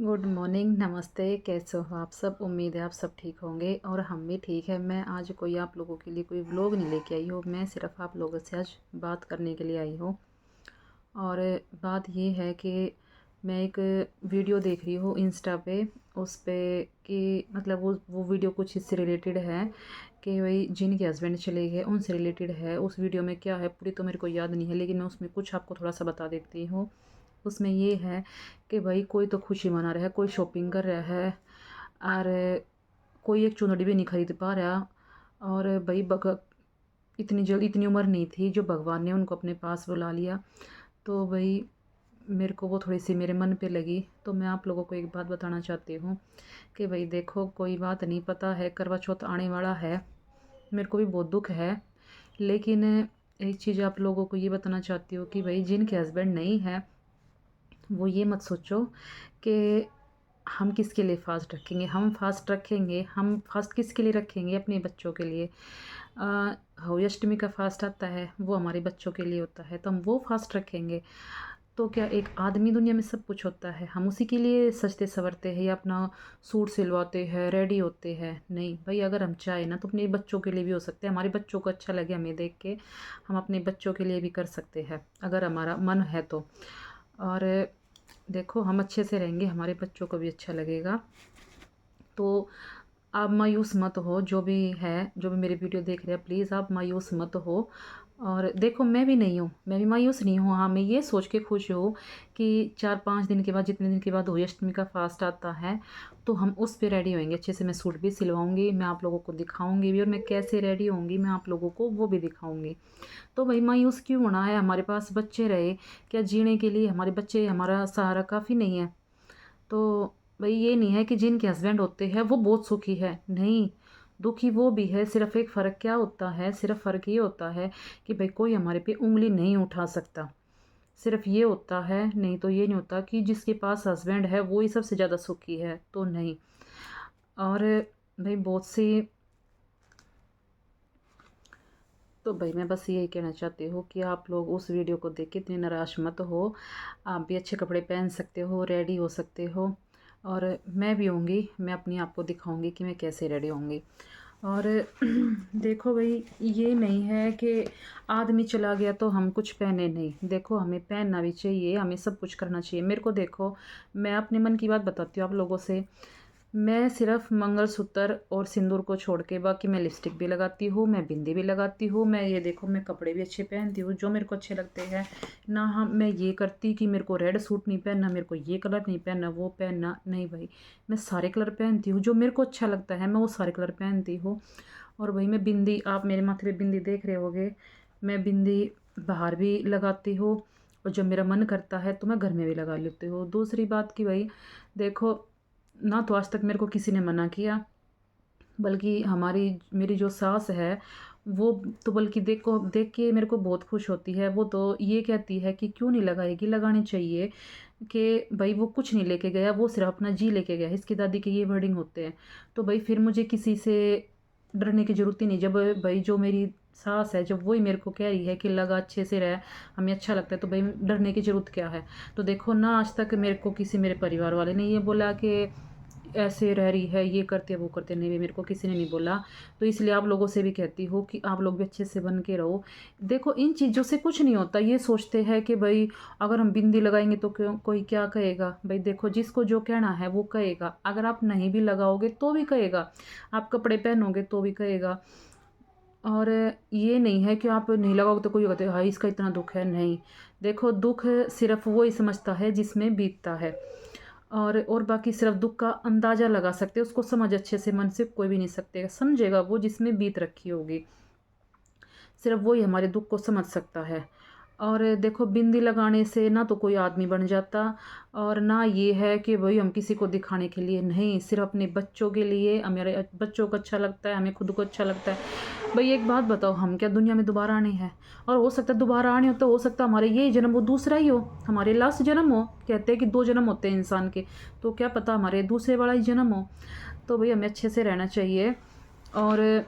Good morning, नमस्ते। कैसे हो आप सब? उम्मीद है आप सब ठीक होंगे और हम भी ठीक है। मैं आज कोई आप लोगों के लिए कोई व्लॉग नहीं लेके आई हूँ। मैं सिर्फ आप लोगों से आज बात करने के लिए आई हूँ। और बात ये है कि मैं एक वीडियो देख रही हूँ इंस्टा पे, उस पे कि मतलब वो वीडियो कुछ इससे रिलेटेड है कि भाई जिनके हस्बैंड चले गए उनसे रिलेटेड है। उस वीडियो में क्या है पूरी तो मेरे को याद नहीं है, लेकिन मैं उसमें कुछ आपको थोड़ा सा बता देती हूँ। उसमें ये है कि भाई कोई तो खुशी मना रहा है, कोई शॉपिंग कर रहा है और कोई एक चुनरी भी नहीं खरीद पा रहा। और भाई इतनी जल्द इतनी उम्र नहीं थी जो भगवान ने उनको अपने पास बुला लिया। तो भाई मेरे को वो थोड़ी सी मेरे मन पे लगी, तो मैं आप लोगों को एक बात बताना चाहती हूँ कि भाई देखो, कोई बात नहीं, पता है करवा चौथ आने वाला है, मेरे को भी बहुत दुख है। लेकिन एक चीज़ आप लोगों को ये बताना चाहती हूँ कि भाई जिनके हस्बैंड नहीं है वो ये मत सोचो कि हम किसके लिए फ़ास्ट रखेंगे। हम फ़ास्ट रखेंगे, हम फ़ास्ट किसके लिए रखेंगे? अपने बच्चों के लिए। होली अष्टमी का फ़ास्ट आता है, वो हमारे बच्चों के लिए होता है, तो हम वो फ़ास्ट रखेंगे। तो क्या एक आदमी दुनिया में सब कुछ होता है, हम उसी के लिए सजते संवरते हैं या अपना सूट सिलवाते हैं, रेडी होते हैं? नहीं भाई, अगर हम चाहें ना तो अपने बच्चों के लिए भी हो सकते हैं। हमारे बच्चों को अच्छा लगे हमें देख के, हम अपने बच्चों के लिए भी कर सकते हैं अगर हमारा मन है तो। और देखो, हम अच्छे से रहेंगे, हमारे बच्चों को भी अच्छा लगेगा। तो आप मायूस मत हो, जो भी है, जो भी मेरी वीडियो देख रहे हैं, प्लीज़ आप मायूस मत हो। और देखो, मैं भी नहीं हूँ, मैं भी मायूस नहीं हूँ। हाँ, मैं ये सोच के खुश हूँ कि 4-5 दिन के बाद, जितने दिन के बाद होली अष्टमी का फास्ट आता है, तो हम उस पे रेडी होंगे अच्छे से। मैं सूट भी सिलवाऊंगी, मैं आप लोगों को दिखाऊंगी भी, और मैं कैसे रेडी होंगी मैं आप लोगों को वो भी दिखाऊंगी। तो भाई मायूस क्यों होना है? हमारे पास बच्चे रहे, क्या जीने के लिए हमारे बच्चे हमारा सहारा काफ़ी नहीं है? तो भाई ये नहीं है कि जिनके हस्बैंड होते हैं वो बहुत सुखी है, नहीं, दुखी वो भी है। सिर्फ एक फ़र्क क्या होता है, सिर्फ फ़र्क ये होता है कि भाई कोई हमारे पे उंगली नहीं उठा सकता। सिर्फ ये होता है, नहीं तो ये नहीं होता कि जिसके पास हस्बैंड है वो ही सबसे ज़्यादा सुखी है, तो नहीं। और भाई बहुत सी, तो भाई मैं बस यही कहना चाहती हूँ कि आप लोग उस वीडियो को देख के इतने निराश मत हो। आप भी अच्छे कपड़े पहन सकते हो, रेडी हो सकते हो, और मैं भी होंगी, मैं अपनी आप को दिखाऊंगी कि मैं कैसे रेडी होंगी। और देखो भाई, ये नहीं है कि आदमी चला गया तो हम कुछ पहने नहीं। देखो, हमें पहनना भी चाहिए, हमें सब कुछ करना चाहिए। मेरे को देखो, मैं अपने मन की बात बताती हूँ आप लोगों से। मैं सिर्फ मंगलसूत्र और सिंदूर को छोड़ के बाकी मैं लिपस्टिक भी लगाती हूँ, मैं बिंदी भी लगाती हूँ, मैं ये देखो मैं कपड़े भी अच्छे पहनती हूँ जो मेरे को अच्छे लगते हैं ना। हम मैं ये करती कि मेरे को रेड सूट नहीं पहनना, मेरे को ये कलर नहीं पहनना, वो पहनना नहीं भाई। मैं सारे कलर पहनती हूँ, जो मेरे को अच्छा लगता है मैं वो सारे कलर पहनती हूँ। और भाई मैं बिंदी, आप मेरे माथे पे बिंदी देख रहे होगे, मैं बिंदी बाहर भी लगाती हूँ, और जब मेरा मन करता है तो मैं घर में भी लगा लेती हूँ। दूसरी बात कि भाई देखो, ना तो आज तक मेरे को किसी ने मना किया, बल्कि हमारी मेरी जो सास है वो तो बल्कि देख के मेरे को बहुत खुश होती है। वो तो ये कहती है कि क्यों नहीं लगाएगी, लगानी चाहिए, कि भाई वो कुछ नहीं लेके गया, वो सिर्फ अपना जी लेके गया। इसकी दादी के ये वर्डिंग होते हैं। तो भाई फिर मुझे किसी से डरने की ज़रूरत ही नहीं। जब भाई जो मेरी सास है, जब वही मेरे को कह रही है कि लगा अच्छे से रह, हमें अच्छा लगता है, तो भाई डरने की ज़रूरत क्या है? तो देखो ना, आज तक मेरे को किसी मेरे परिवार वाले ने ये बोला कि ऐसे रह रही है, ये करते वो करते, नहीं भी मेरे को किसी ने नहीं बोला। तो इसलिए आप लोगों से भी कहती हूँ कि आप लोग भी अच्छे से बन के रहो। देखो, इन चीज़ों से कुछ नहीं होता। ये सोचते हैं कि भाई अगर हम बिंदी लगाएंगे तो क्यों, कोई क्या कहेगा? भाई देखो, जिसको जो कहना है वो कहेगा। अगर आप नहीं भी लगाओगे तो भी कहेगा, आप कपड़े पहनोगे तो भी कहेगा। और ये नहीं है कि आप नहीं लगाओगे तो कोई कहते हाँ इसका इतना दुख है, नहीं। देखो, दुख सिर्फ वो ही समझता है जिसमें बीतता है। और बाकी सिर्फ दुख का अंदाज़ा लगा सकते हैं, उसको समझ अच्छे से मन से कोई भी नहीं सकते, समझेगा वो जिसमें बीत रखी होगी। सिर्फ वही हमारे दुख को समझ सकता है। और देखो, बिंदी लगाने से ना तो कोई आदमी बन जाता, और ना ये है कि भाई हम किसी को दिखाने के लिए, नहीं, सिर्फ अपने बच्चों के लिए। हमारे बच्चों को अच्छा लगता है, हमें खुद को अच्छा लगता है। भाई एक बात बताओ, हम क्या दुनिया में दोबारा आने हैं? और हो सकता है दोबारा आने हो तो हो सकता है हमारे ये जन्म वो दूसरा ही हो, हमारे लास्ट जन्म हो। कहते हैं कि 2 जन्म होते हैं इंसान के, तो क्या पता हमारे दूसरे वाला ही जन्म हो। तो भाई हमें अच्छे से रहना चाहिए, और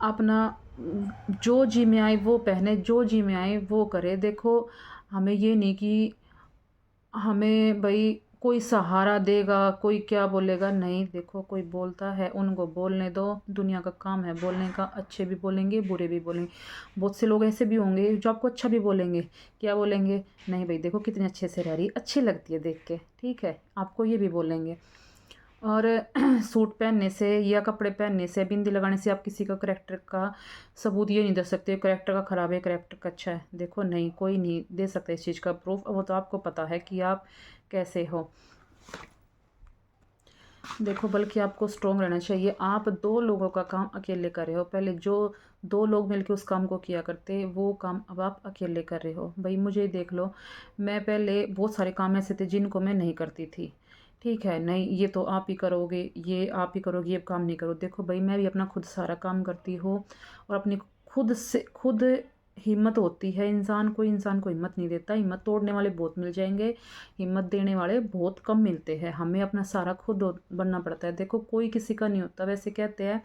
अपना जो जी में आए वो पहने, जो जी में आए वो करे। देखो, हमें ये नहीं कि हमें भाई कोई सहारा देगा, कोई क्या बोलेगा, नहीं। देखो कोई बोलता है उनको बोलने दो, दुनिया का काम है बोलने का। अच्छे भी बोलेंगे, बुरे भी बोलेंगे। बहुत से लोग ऐसे भी होंगे जो आपको अच्छा भी बोलेंगे। क्या बोलेंगे? नहीं भाई देखो कितने अच्छे से रह रही, अच्छी लगती है देख के, ठीक है, आपको ये भी बोलेंगे। और सूट पहनने से या कपड़े पहनने से, बिंदी लगाने से आप किसी का करैक्टर का सबूत ये नहीं दे सकते करैक्टर का ख़राब है, करैक्टर का अच्छा है। देखो नहीं, कोई नहीं दे सकता इस चीज़ का प्रूफ। वो तो आपको पता है कि आप कैसे हो। देखो बल्कि आपको स्ट्रोंग रहना चाहिए। आप दो लोगों का काम अकेले कर रहे हो। पहले जो दो लोग मिलकर उस काम को किया करते, वो काम अब आप अकेले कर रहे हो। भाई मुझे देख लो, मैं पहले बहुत सारे काम ऐसे थे जिनको मैं नहीं करती थी। ठीक है, नहीं ये तो आप ही करोगे, ये आप ही करोगे, ये काम नहीं करो। देखो भाई मैं भी अपना खुद सारा काम करती हूँ और अपनी खुद से खुद हिम्मत होती है। इंसान को हिम्मत नहीं देता। हिम्मत तोड़ने वाले बहुत मिल जाएंगे, हिम्मत देने वाले बहुत कम मिलते हैं। हमें अपना सारा खुद बनना पड़ता है। देखो कोई किसी का नहीं होता। वैसे कहते हैं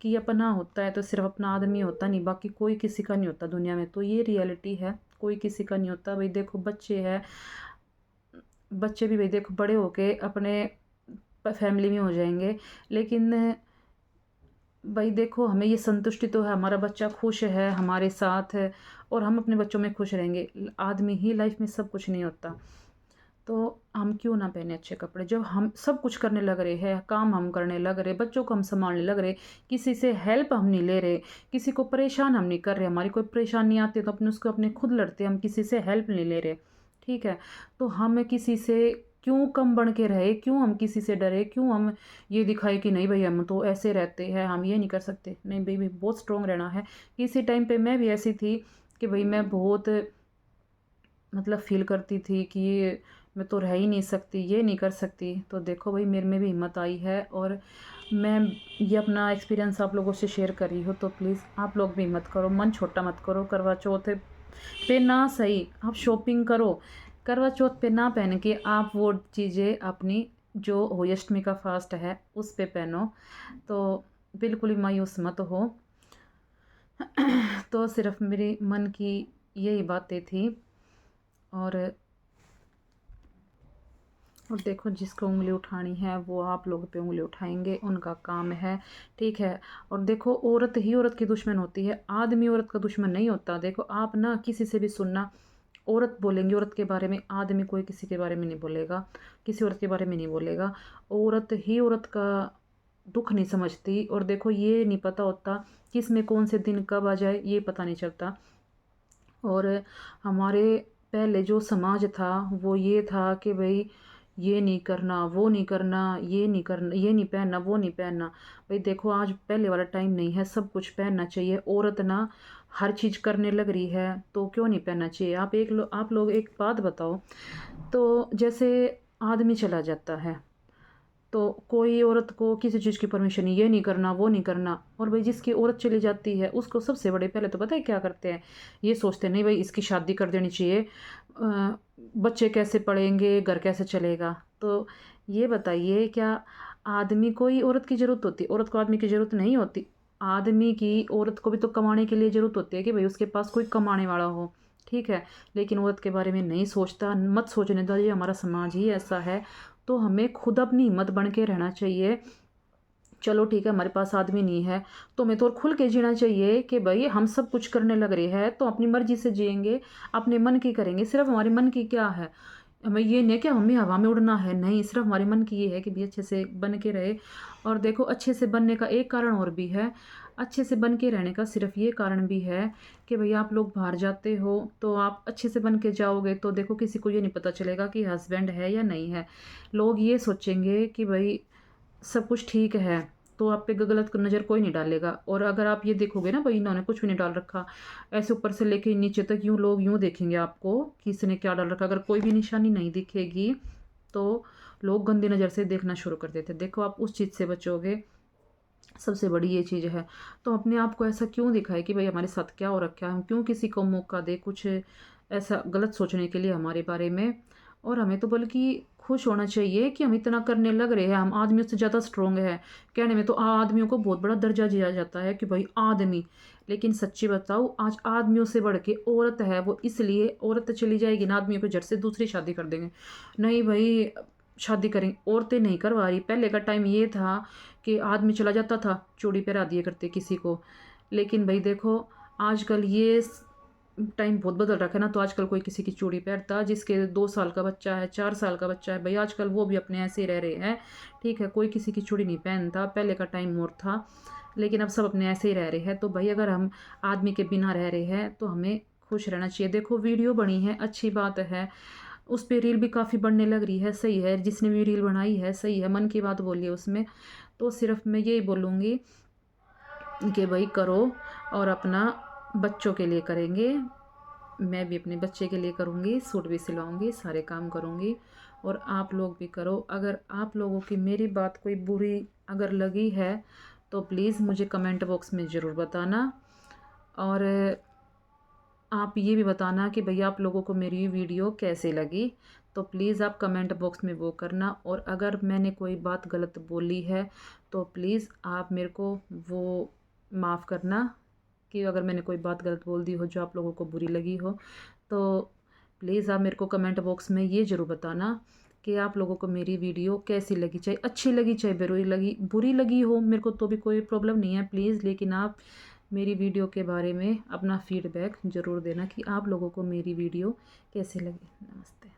कि अपना होता है तो सिर्फ अपना आदमी होता, नहीं बाकी कोई किसी का नहीं होता दुनिया में। तो ये रियलिटी है, कोई किसी का नहीं होता। भाई देखो बच्चे हैं, बच्चे भी भाई देखो बड़े होके अपने फैमिली में हो जाएंगे, लेकिन भाई देखो हमें ये संतुष्टि तो है, हमारा बच्चा खुश है हमारे साथ है और हम अपने बच्चों में खुश रहेंगे। आदमी ही लाइफ में सब कुछ नहीं होता। तो हम क्यों ना पहने अच्छे कपड़े? जब हम सब कुछ करने लग रहे हैं, काम हम करने लग रहे, बच्चों को हम संभालने लग रहे, किसी से हेल्प हम नहीं ले रहे, किसी को परेशान हम नहीं कर रहे, हमारी कोई परेशानी आती है तो अपने उसको अपने खुद लड़ते, हम किसी से हेल्प नहीं ले रहे, ठीक है। तो हम किसी से क्यों कम बन के रहे? क्यों हम किसी से डरे? क्यों हम ये दिखाए कि नहीं भाई हम तो ऐसे रहते हैं, हम ये नहीं कर सकते? नहीं भाई भाई बहुत स्ट्रोंग रहना है। किसी टाइम पे मैं भी ऐसी थी कि भाई मैं बहुत मतलब फ़ील करती थी कि ये मैं तो रह ही नहीं सकती, ये नहीं कर सकती। तो देखो भाई मेरे में भी हिम्मत आई है और मैं ये अपना एक्सपीरियंस आप लोगों से शेयर कर रही हूँ। तो प्लीज़ आप लोग भी हिम्मत करो, मन छोटा मत करो। करवा चौथ पे ना सही आप शॉपिंग करो, करवा चौथ पे ना पहन के आप वो चीज़ें अपनी जो अष्टमी का फास्ट है उस पे पहनो। तो बिल्कुल ही मायूस मत हो। तो सिर्फ मेरे मन की यही बातें थी। और देखो जिसको उंगली उठानी है वो आप लोग पे उंगली उठाएंगे, उनका काम है, ठीक है। और देखो औरत ही औरत की दुश्मन होती है, आदमी औरत का दुश्मन नहीं होता। देखो आप ना किसी से भी सुनना, औरत बोलेंगी औरत के बारे में, आदमी कोई किसी के बारे में नहीं बोलेगा, किसी औरत के बारे में नहीं बोलेगा। औरत ही औरत का दुख नहीं समझती। और देखो ये नहीं पता होता कि इसमें कौन से दिन कब आ जाए, ये पता नहीं चलता। और हमारे पहले जो समाज था वो ये था कि भाई ये नहीं करना, वो नहीं करना, ये नहीं करना, ये नहीं पहनना, वो नहीं पहनना। भाई देखो आज पहले वाला टाइम नहीं है, सब कुछ पहनना चाहिए। औरत ना हर चीज़ करने लग रही है तो क्यों नहीं पहनना चाहिए? आप लोग एक बात बताओ। तो जैसे आदमी चला जाता है तो कोई औरत को किसी चीज़ की परमिशन नहीं, ये नहीं करना, वो नहीं करना। और भाई जिसकी औरत चली जाती है उसको सबसे बड़े पहले तो पता है क्या करते हैं? ये सोचते हैं नहीं भाई इसकी शादी कर देनी चाहिए, बच्चे कैसे पढ़ेंगे, घर कैसे चलेगा। तो ये बताइए क्या आदमी को ही औरत की ज़रूरत होती है? औरत को आदमी की ज़रूरत नहीं होती। आदमी की औरत को भी तो कमाने के लिए ज़रूरत होती है कि भाई उसके पास कोई कमाने वाला हो, ठीक है। लेकिन औरत के बारे में नहीं सोचता। मत सोचने दो, ये हमारा समाज ही ऐसा है। तो हमें खुद अपनी हिम्मत बन के रहना चाहिए। चलो ठीक है हमारे पास आदमी नहीं है तो हमें तो और खुल के जीना चाहिए कि भाई हम सब कुछ करने लग रहे हैं तो अपनी मर्जी से जिएंगे, अपने मन की करेंगे। सिर्फ हमारे मन की क्या है? हमें ये नहीं है कि हमें हवा में उड़ना है, नहीं। सिर्फ हमारे मन की ये है कि भी अच्छे से बन के रहे। और देखो अच्छे से बनने का एक कारण और भी है, अच्छे से बन के रहने का सिर्फ ये कारण भी है कि भाई आप लोग बाहर जाते हो तो आप अच्छे से बन के जाओगे तो देखो किसी को ये नहीं पता चलेगा कि हस्बैंड है या नहीं है। लोग ये सोचेंगे कि भाई सब कुछ ठीक है तो आप पे गलत नज़र कोई नहीं डालेगा। और अगर आप ये देखोगे ना भाई इन्होंने कुछ भी नहीं डाल रखा, ऐसे ऊपर से लेके नीचे तक यूँ लोग यूँ देखेंगे आपको कि इसने क्या डाल रखा। अगर कोई भी निशानी नहीं दिखेगी तो लोग गंदी नज़र से देखना शुरू कर देते। देखो आप उस चीज़ से बचोगे, सबसे बड़ी ये चीज़ है। तो अपने आप को ऐसा क्यों दिखाए कि भाई हमारे साथ क्या हो रखा है, हम क्यों किसी को मौका दे कुछ ऐसा गलत सोचने के लिए हमारे बारे में। और हमें तो बल्कि खुश होना चाहिए कि हम इतना करने लग रहे हैं, हम आदमियों से ज़्यादा स्ट्रोंग है। कहने में तो आदमियों को बहुत बड़ा दर्जा दिया जाता है कि भाई आदमी, लेकिन सच्ची बताओ आज आदमियों से बढ़ के औरत है। वो इसलिए औरत चली जाएगी ना आदमियों को झट से दूसरी शादी कर देंगे। नहीं भाई शादी करें, औरतें नहीं करवा रही। पहले का टाइम ये था कि आदमी चला जाता था, चूड़ी पहरा दिया करते किसी को। लेकिन भाई देखो, आजकल ये टाइम बहुत बदल रखा है ना, तो आजकल कोई किसी की चूड़ी पहनता। जिसके 2 साल का बच्चा है, 4 साल का बच्चा है, भाई आजकल वो भी अपने ऐसे ही रह रहे हैं। ठीक है, कोई किसी की चूड़ी नहीं पहनता, पहले का टाइम और था। लेकिन अब सब अपने ऐसे ही रह रहे हैं। तो भाई अगर हम आदमी के बिना रह रहे हैं तो हमें खुश रहना चाहिए। देखो वीडियो बनी है, अच्छी बात है, उस पर रील भी काफ़ी बढ़ने लग रही है, सही है। जिसने भी रील बनाई है सही है, मन की बात बोली है उसमें। तो सिर्फ मैं यही बोलूँगी कि भाई करो, और अपना बच्चों के लिए करेंगे। मैं भी अपने बच्चे के लिए करूँगी, सूट भी सिलाऊँगी, सारे काम करूँगी। और आप लोग भी करो। अगर आप लोगों की मेरी बात कोई बुरी अगर लगी है तो प्लीज़ मुझे कमेंट बॉक्स में ज़रूर बताना। और आप ये भी बताना कि भैया आप लोगों को मेरी वीडियो कैसे लगी। तो प्लीज़ आप कमेंट बॉक्स में वो करना। और अगर मैंने कोई बात गलत बोली है तो प्लीज़ आप मेरे को वो माफ़ करना, कि अगर मैंने कोई बात गलत बोल दी हो जो आप लोगों को बुरी लगी हो। तो प्लीज़ आप मेरे को कमेंट बॉक्स में ये ज़रूर बताना कि आप लोगों को मेरी वीडियो कैसी लगी, चाहे अच्छी लगी चाहे बुरी लगी हो, मेरे को तो भी कोई प्रॉब्लम नहीं है प्लीज़। लेकिन आप मेरी वीडियो के बारे में अपना फीडबैक ज़रूर देना कि आप लोगों को मेरी वीडियो कैसी लगी। नमस्ते।